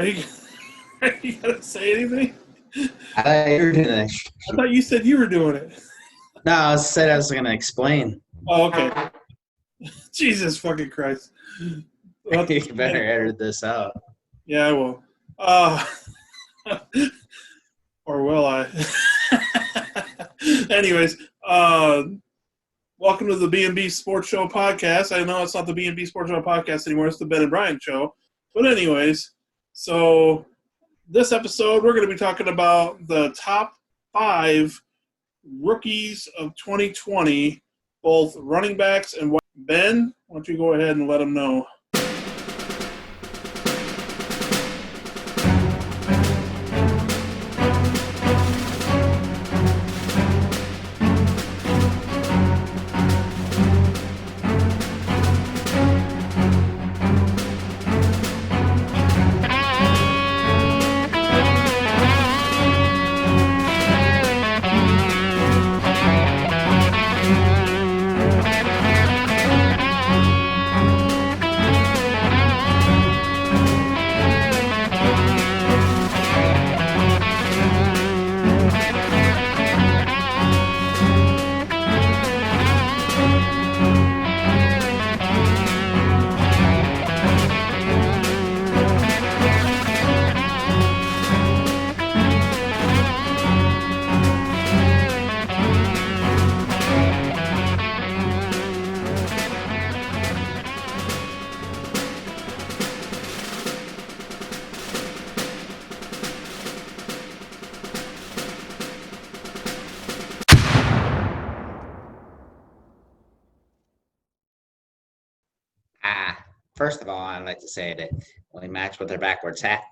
Are you, are you gonna say anything? I thought you were gonna. I thought you said you were doing it. No, I said I was gonna explain. Oh, okay. Jesus fucking Christ. Well, You better edit this out. yeah, I will. Uh, or will I? Anyways, welcome to the B&B Sports Show podcast. I know it's not the B&B Sports Show podcast anymore. It's the Ben and Bryan Show. But anyways, so this episode, we're going to be talking about the top 5 rookies of 2020, both running backs and wide. Ben, why don't you go ahead and let them know? First of all, I'd like to say that we match with their backwards hat.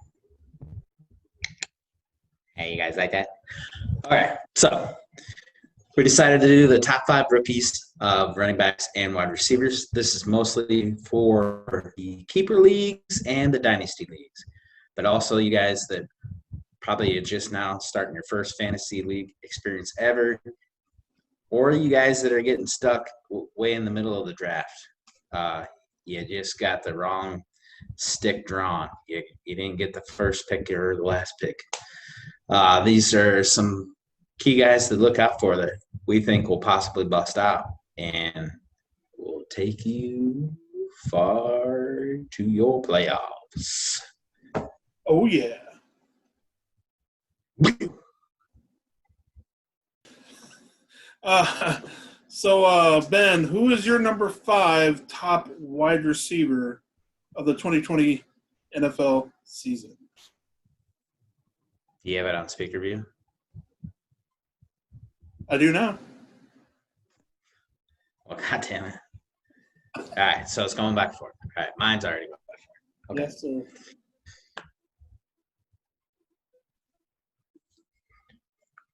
Hey, you guys like that? All right, so we decided to do the top 5 rookies of running backs and wide receivers. This is mostly for the keeper leagues and the dynasty leagues, but also you guys that probably are just now starting your first fantasy league experience ever, or you guys that are getting stuck way in the middle of the draft. You just got the wrong stick drawn. You didn't get the first pick or the last pick. These are some key guys to look out for that we think will possibly bust out and will take you far to your playoffs. Oh, yeah. So, Ben, who is your number 5 top wide receiver of the 2020 NFL season? Do you have it on speaker view? I do now. Well, God damn it. All right, so it's going back and forth. All right, mine's already going back and forth. Okay. Yes,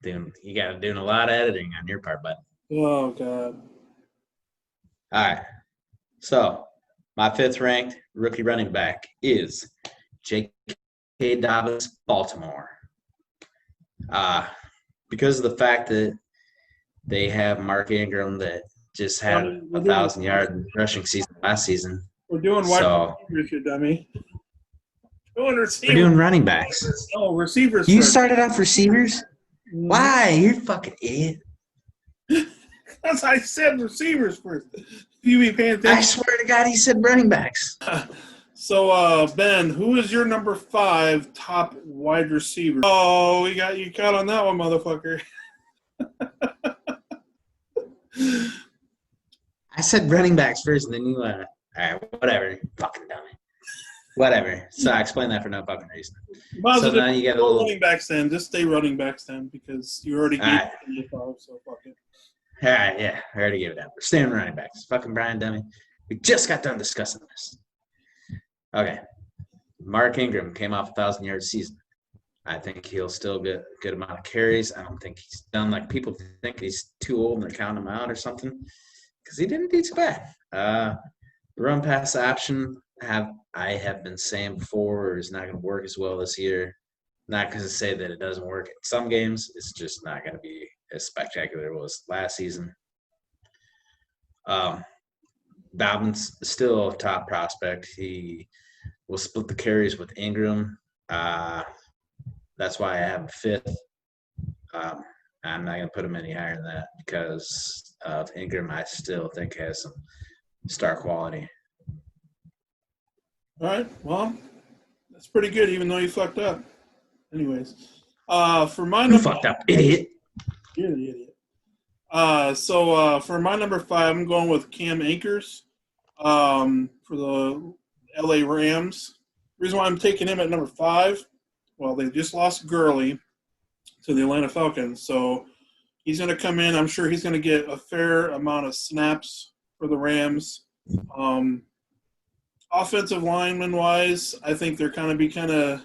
sir. You got to do a lot of editing on your part, bud. Oh, God. All right. So my 5th ranked rookie running back is J.K. Dobbins, Baltimore. Because of the fact that they have Mark Ingram that just had a 1,000-yard rushing season last season. We're doing wide receivers, you dummy. We're doing running backs. Oh, receivers. You started off receivers? Why? You're a fucking idiot. That's I said receivers first. You be paying attention. I swear to God, he said running backs. So, Ben, who is your number 5 top wide receiver? Oh, we got you caught on that one, motherfucker. I said running backs first, and then you all right, whatever. Fucking dummy. Whatever. So I explained that for no fucking reason. So now you got a little running backs then. Just stay running backs then because you already gave right. it 5, so fuck it. All right, yeah, I already gave it up. We're staying running backs. Fucking Bryan dummy. We just got done discussing this. Okay. Mark Ingram came off a 1,000-yard season. I think he'll still get a good amount of carries. I don't think he's done like people think he's too old and they're counting him out or something because he didn't do too bad. The run pass option I have been saying before is not going to work as well this year. Not because to say that it doesn't work in some games. It's just not going to be as spectacular as it was last season. Dobbins is still a top prospect. He will split the carries with Ingram. That's why I have him fifth. I'm not going to put him any higher than that because of Ingram. I still think has some star quality. All right. Well, that's pretty good, even though you fucked up. Anyways, for my You number, fucked up, idiot. you're the idiot. For my number 5, I'm going with Cam Akers, for the LA Rams. Reason why I'm taking him at number 5, well, they just lost Gurley to the Atlanta Falcons, so he's going to come in. I'm sure he's going to get a fair amount of snaps for the Rams. Offensive lineman-wise, I think they're kind of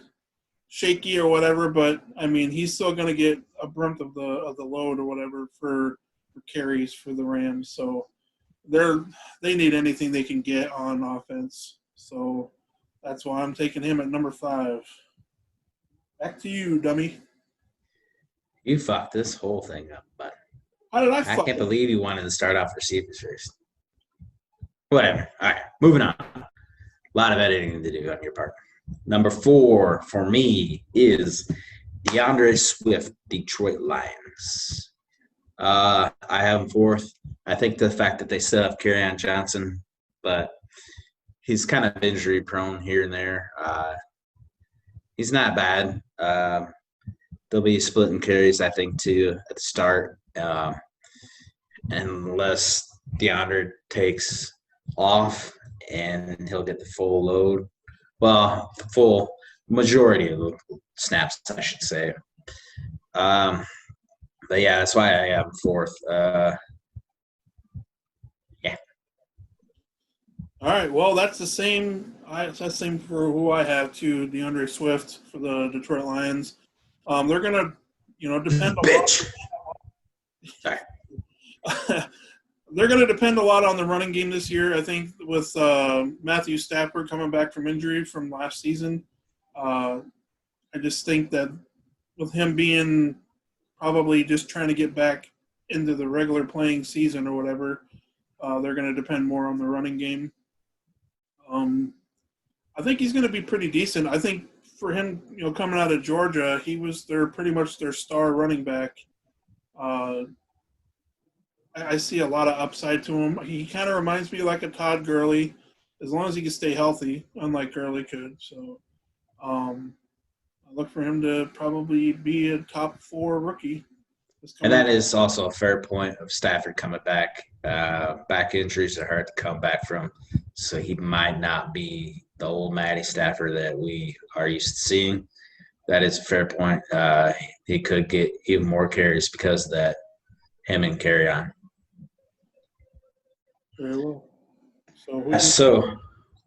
shaky or whatever, but I mean he's still going to get a brunt of the load or whatever for carries for the Rams. So they need anything they can get on offense. So that's why I'm taking him at number 5. Back to you, dummy. You fucked this whole thing up, bud. How did I I fuck can't it? believe you wanted to start off receivers first. Whatever. All right, moving on. A lot of editing to do on your part. Number 4 for me is DeAndre Swift, Detroit Lions. I have him 4th. I think the fact that they still have Kerryon Johnson, but he's kind of injury prone here and there. He's not bad. They'll be splitting carries, I think, too, at the start, unless DeAndre takes off and he'll get the full load. Well, full majority of the snaps, I should say. But yeah, that's why I have him 4th. Yeah. All right. Well, that's the same. That's the same for who I have too. DeAndre Swift for the Detroit Lions. They're gonna, depend a lot. Bitch. Sorry. They're going to depend a lot on the running game this year. I think with Matthew Stafford coming back from injury from last season, I just think that with him being probably just trying to get back into the regular playing season or whatever, they're going to depend more on the running game. I think he's going to be pretty decent. I think for him, coming out of Georgia, they're pretty much their star running back. I see a lot of upside to him. He kind of reminds me like a Todd Gurley, as long as he can stay healthy, unlike Gurley could. So I look for him to probably be a top 4 rookie. And that is also a fair point of Stafford coming back. Back injuries are hard to come back from, so he might not be the old Matty Stafford that we are used to seeing. That is a fair point. He could get even more carries because of that, him and Kerryon. Very well. So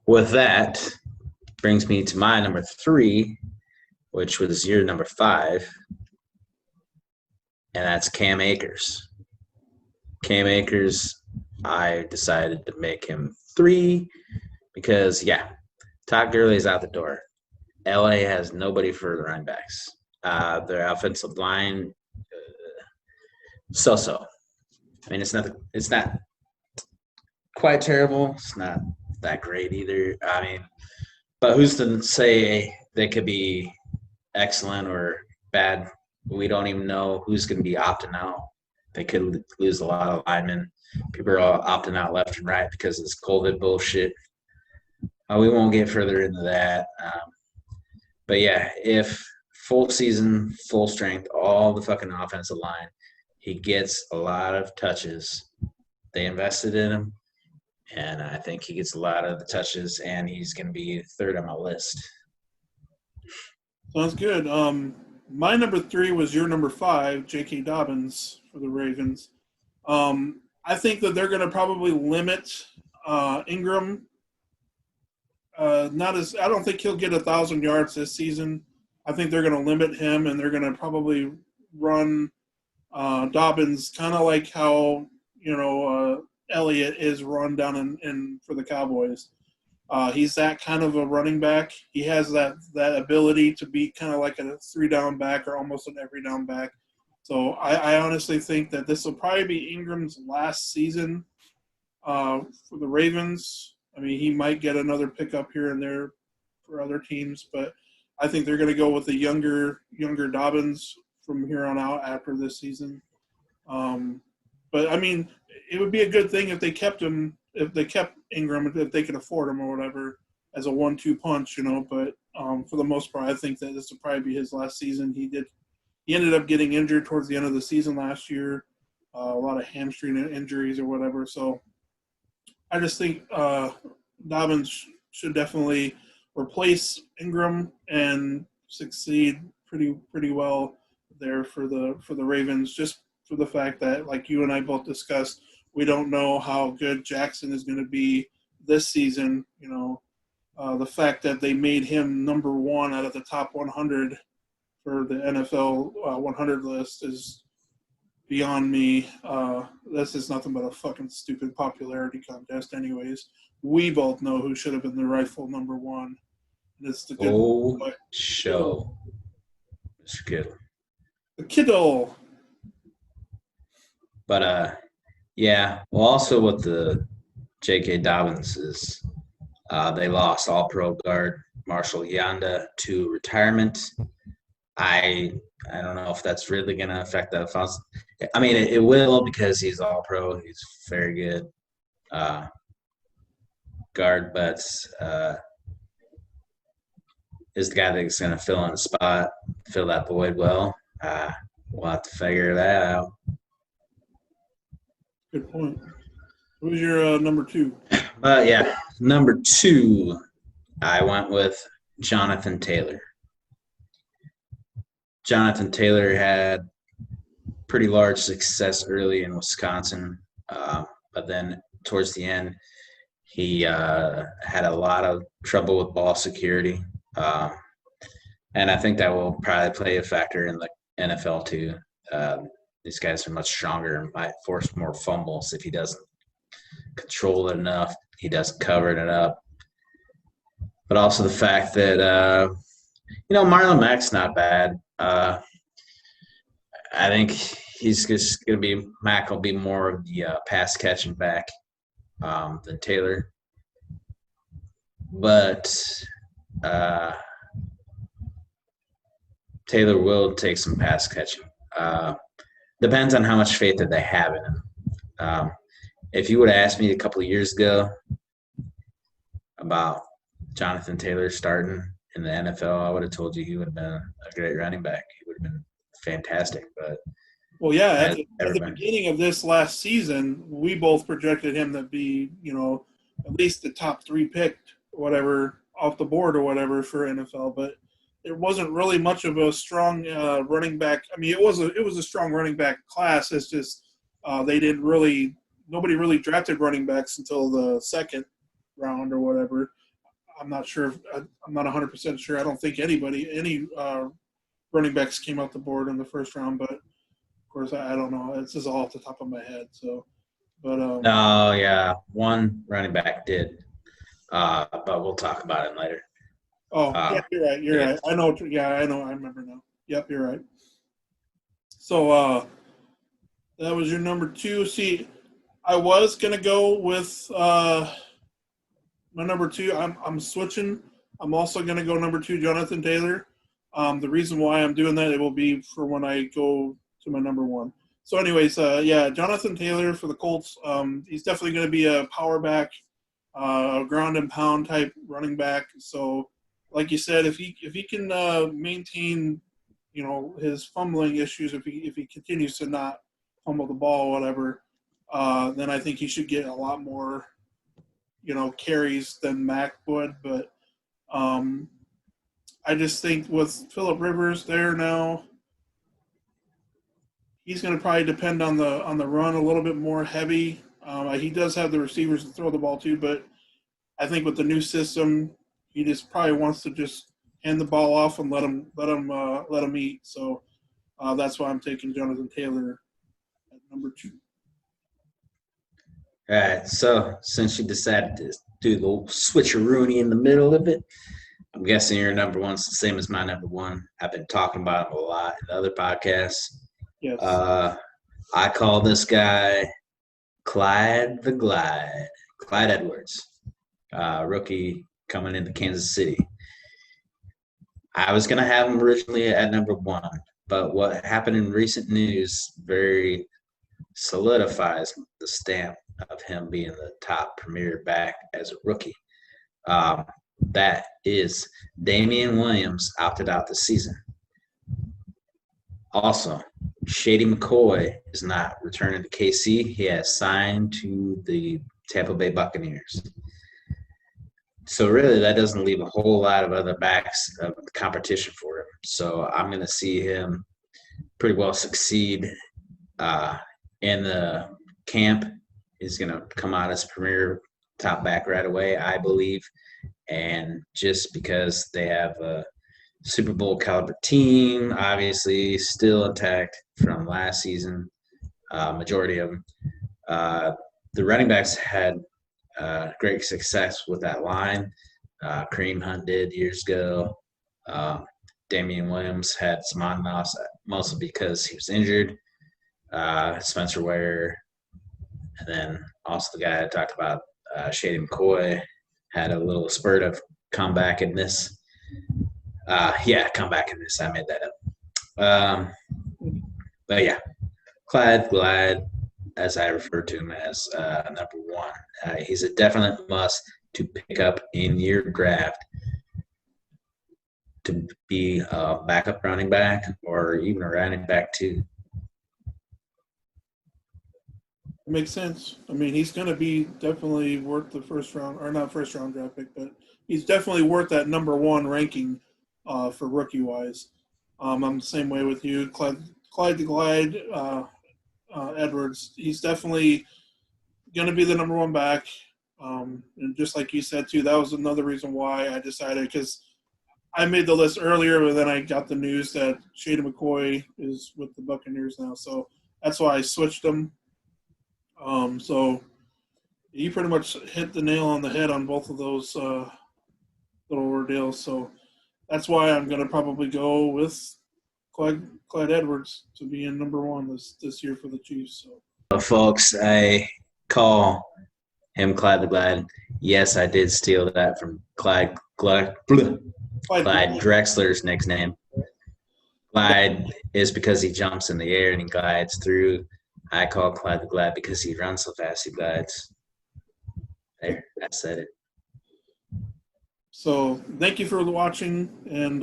with that, brings me to my number 3, which was your number 5, and that's Cam Akers. Cam Akers, I decided to make him 3 because, Todd Gurley's out the door. LA has nobody for the running backs. Their offensive line, so-so. I mean, it's not quite terrible. It's not that great either. I mean, but who's to say they could be excellent or bad? We don't even know who's going to be opting out. They could lose a lot of linemen. People are opting out left and right because of this COVID bullshit. We won't get further into that. But yeah, if full season, full strength, all the fucking offensive line, he gets a lot of touches. They invested in him, and I think he gets a lot of the touches, and he's going to be 3rd on my list. Sounds good. My number 3 was your number 5, J.K. Dobbins for the Ravens. I think that they're going to probably limit Ingram. I don't think he'll get 1,000 yards this season. I think they're going to limit him, and they're going to probably run Dobbins kind of like how Elliott is run down in for the Cowboys. He's that kind of a running back. He has that ability to be kind of like a 3-down back or almost an every down back. So I honestly think that this will probably be Ingram's last season for the Ravens. I mean, he might get another pickup here and there for other teams, but I think they're going to go with the younger Dobbins from here on out after this season. But I mean, it would be a good thing if they kept him, if they kept Ingram, if they could afford him or whatever, as a 1-2 punch, you know. But for the most part, I think that this will probably be his last season. He ended up getting injured towards the end of the season last year, a lot of hamstring injuries or whatever. So I just think Dobbins should definitely replace Ingram and succeed pretty well there for the Ravens. Just for the fact that, like you and I both discussed, we don't know how good Jackson is going to be this season. You know, the fact that they made him number one out of the top 100 for the NFL 100 list is beyond me. This is nothing but a fucking stupid popularity contest anyways. We both know who should have been the rightful number one. And it's the good boy. Show. Mr. Kittle. The Kittle. But, yeah. Well, also with the J.K. Dobbins is they lost all-pro guard Marshall Yanda to retirement. I don't know if that's really going to affect the offense. I mean, it will because he's all pro. He's very good guard, but is the guy that's going to fill in the spot, fill that void well. We'll have to figure that out. Good point. Who's your number two? But, yeah, number two, I went with Jonathan Taylor. Jonathan Taylor had pretty large success early in Wisconsin, but then towards the end, he had a lot of trouble with ball security, and I think that will probably play a factor in the NFL too. These guys are much stronger and might force more fumbles if he doesn't control it enough, he doesn't cover it up. But also the fact that Marlon Mack's not bad. I think he's just going to be – Mack will be more of the pass catching back than Taylor. But Taylor will take some pass catching. Depends on how much faith that they have in him. If you would have asked me a couple of years ago about Jonathan Taylor starting in the NFL, I would have told you he would have been a great running back. He would have been fantastic. But well, yeah, at the beginning of this last season, we both projected him to be, at least the top 3 picked, whatever, off the board or whatever for NFL. But it wasn't really much of a strong running back. I mean, it was a strong running back class. It's just nobody really drafted running backs until the second round or whatever. I'm not sure. I'm not 100% sure. I don't think any running backs came out the board in the first round, but of course I don't know. It's just all off the top of my head. So, but oh yeah, one running back did, but we'll talk about it later. Oh, yeah, you're right. You're right. I know. Yeah, I know. I remember now. Yep, you're right. So that was your number two. See, I was gonna go with my number two. I'm switching. I'm also gonna go number two, Jonathan Taylor. The reason why I'm doing that, it will be for when I go to my number one. So, anyways, Jonathan Taylor for the Colts. He's definitely going to be a power back, ground and pound type running back. So, like you said, if he can maintain, his fumbling issues, if he continues to not fumble the ball, or whatever, then I think he should get a lot more, carries than Mac would. But I just think with Phillip Rivers there now, he's going to probably depend on the run a little bit more heavy. He does have the receivers to throw the ball to, but I think with the new system, he just probably wants to just hand the ball off and let him eat. So that's why I'm taking Jonathan Taylor at number two. All right. So since you decided to do the switcheroonie in the middle of it, I'm guessing your number one's the same as my number one. I've been talking about him a lot in other podcasts. Yes. I call this guy Clyde the Glide. Clyde Edwards, rookie coming into Kansas City. I was going to have him originally at number 1, but what happened in recent news very solidifies the stamp of him being the top premier back as a rookie. Um, that is Damian Williams opted out this season. Also, Shady McCoy is not returning to KC. He has signed to the Tampa Bay Buccaneers. So really, that doesn't leave a whole lot of other backs of competition for him. So I'm going to see him pretty well succeed in the camp. He's going to come out as premier top back right away, I believe. And just because they have a Super Bowl caliber team, obviously still intact from last season, majority of them. The running backs had great success with that line. Kareem Hunt did years ago. Damian Williams had some on and offs, mostly because he was injured. Spencer Ware, and then also the guy I talked about, Shady McCoy, had a little spurt of comeback in this. Comeback in this. I made that up. But yeah, Clyde Glide, as I refer to him as number 1. He's a definite must to pick up in your draft to be a backup running back or even a running back 2. Makes sense. I mean, he's going to be definitely worth the first round, or not first round draft pick, but he's definitely worth that number 1 ranking for rookie wise. I'm the same way with you, Clyde the Glide Edwards. He's definitely going to be the number 1 back. And just like you said too, that was another reason why I decided, because I made the list earlier, but then I got the news that Shady McCoy is with the Buccaneers now, so that's why I switched him. So you pretty much hit the nail on the head on both of those little ordeals. So that's why I'm going to probably go with Clyde Edwards to be in number 1 this year for the Chiefs. So, folks, I call him Clyde the Glide. Yes, I did steal that from Clyde Drexler's nickname. Glide is because he jumps in the air and he glides through. I call Clyde the Glide because he runs so fast he glides. There, I said it. So thank you for watching, and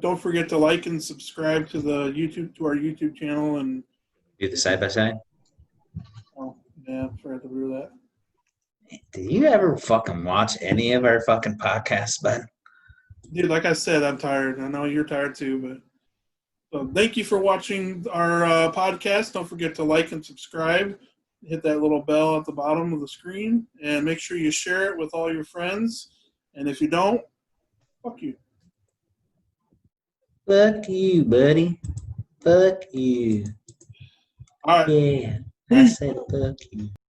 don't forget to like and subscribe to our YouTube channel, and Do the side by side. Oh yeah, I forgot to do that. Do you ever fucking watch any of our fucking podcasts, bud? Dude, like I said, I'm tired. I know you're tired too, but so thank you for watching our podcast. Don't forget to like and subscribe. Hit that little bell at the bottom of the screen, and make sure you share it with all your friends. And if you don't, fuck you. Fuck you, buddy. Fuck you. All right. Yeah, I said fuck you.